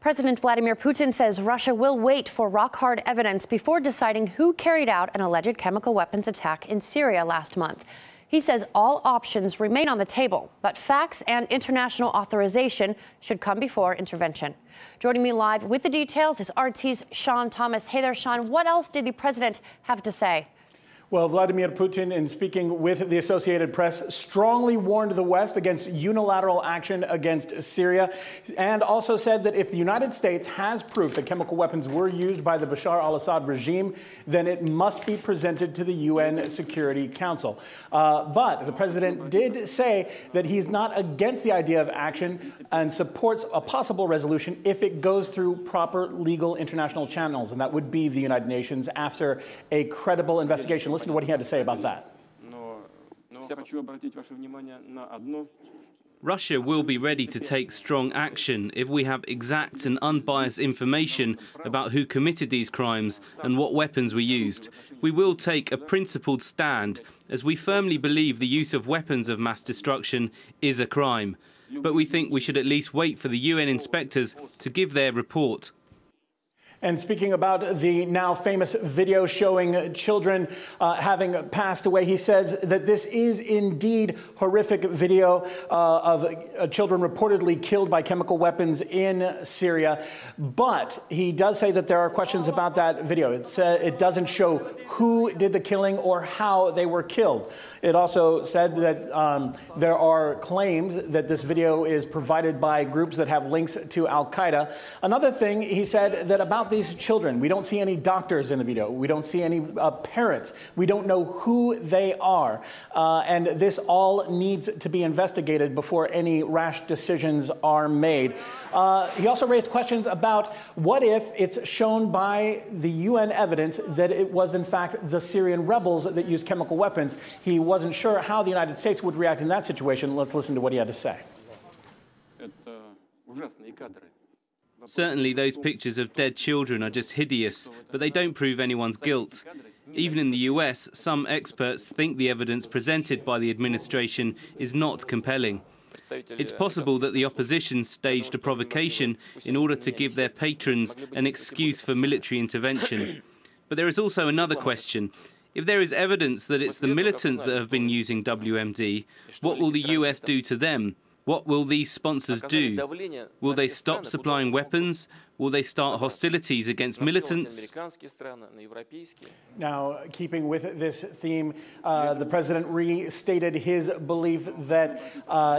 President Vladimir Putin says Russia will wait for rock-hard evidence before deciding who carried out an alleged chemical weapons attack in Syria last month. He says all options remain on the table, but facts and international authorization should come before intervention. Joining me live with the details is RT's Sean Thomas. Hey there, Sean. What else did the president have to say? Well, Vladimir Putin, in speaking with the Associated Press, strongly warned the West against unilateral action against Syria, and also said that if the United States has proof that chemical weapons were used by the Bashar al-Assad regime, then it must be presented to the UN Security Council. But the president did say that he's not against the idea of action and supports a possible resolution if it goes through proper legal international channels, and that would be the United Nations after a credible investigation. Listen to what he had to say about that. Russia will be ready to take strong action if we have exact and unbiased information about who committed these crimes and what weapons were used. We will take a principled stand, as we firmly believe the use of weapons of mass destruction is a crime. But we think we should at least wait for the UN inspectors to give their report. And speaking about the now famous video showing children having passed away, he says that this is indeed horrific video of children reportedly killed by chemical weapons in Syria. But he does say that there are questions about that video. It doesn't show who did the killing or how they were killed. It also said that there are claims that this video is provided by groups that have links to Al-Qaeda. Another thing he said that about these children, we don't see any doctors in the video. We don't see any parents. We don't know who they are. And this all needs to be investigated before any rash decisions are made. He also raised questions about what if it's shown by the UN evidence that it was in fact the Syrian rebels that used chemical weapons. He wasn't sure how the United States would react in that situation. Let's listen to what he had to say. Certainly those pictures of dead children are just hideous, but they don't prove anyone's guilt. Even in the US, some experts think the evidence presented by the administration is not compelling. It's possible that the opposition staged a provocation in order to give their patrons an excuse for military intervention. But there is also another question. If there is evidence that it's the militants that have been using WMD, what will the US do to them? What will these sponsors do? Will they stop supplying weapons? Will they start hostilities against militants? Now, keeping with this theme, the president restated his belief that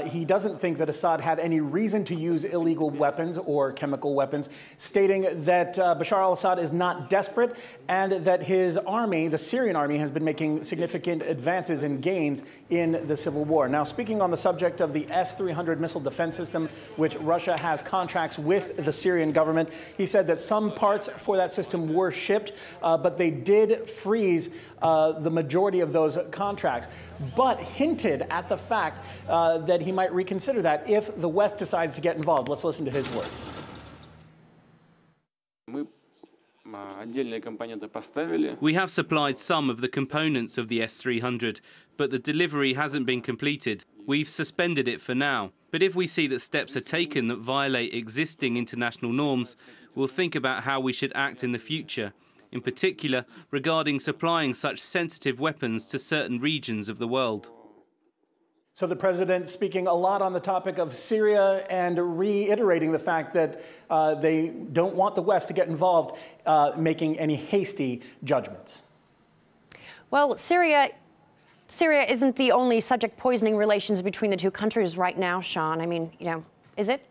he doesn't think that Assad had any reason to use illegal weapons or chemical weapons, stating that Bashar al-Assad is not desperate and that his army, the Syrian army, has been making significant advances and gains in the civil war. Now, speaking on the subject of the S-300 missile defense system, which Russia has contracts with the Syrian government, he said that some parts for that system were shipped, but they did freeze the majority of those contracts, but hinted at the fact that he might reconsider that if the West decides to get involved. Let's listen to his words. We have supplied some of the components of the S-300, but the delivery hasn't been completed. We've suspended it for now. But if we see that steps are taken that violate existing international norms, we'll think about how we should act in the future, in particular regarding supplying such sensitive weapons to certain regions of the world. So the president speaking a lot on the topic of Syria and reiterating the fact that they don't want the West to get involved, making any hasty judgments. Well, Syria isn't the only subject poisoning relations between the two countries right now, Sean. I mean, is it?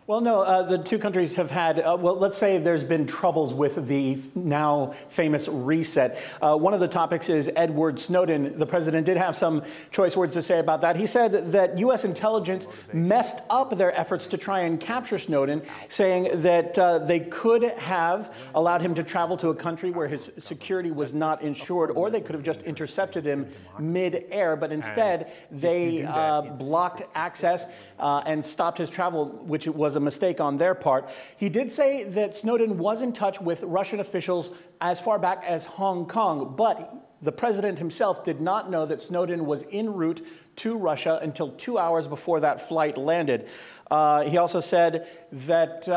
Well, no, the two countries have had, well, let's say there's been troubles with the now famous reset. One of the topics is Edward Snowden. The president did have some choice words to say about that. He said that U.S. intelligence messed up their efforts to try and capture Snowden, saying that they could have allowed him to travel to a country where his security was not ensured, or they could have just intercepted him mid-air, but instead they blocked access and stopped his travel, which was a mistake on their part. He did say that Snowden was in touch with Russian officials as far back as Hong Kong, but the president himself did not know that Snowden was en route to Russia until 2 hours before that flight landed. He also said that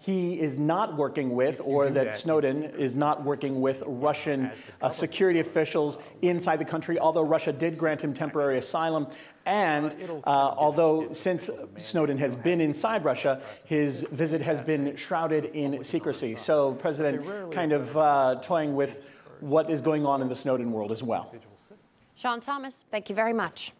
he is not working with, or that Snowden is not working with Russian security officials inside the country, although Russia did grant him temporary asylum. And although since Snowden has been inside Russia, his visit has been shrouded in secrecy. So President kind of toying with what is going on in the Snowden world as well. Sean Thomas, thank you very much.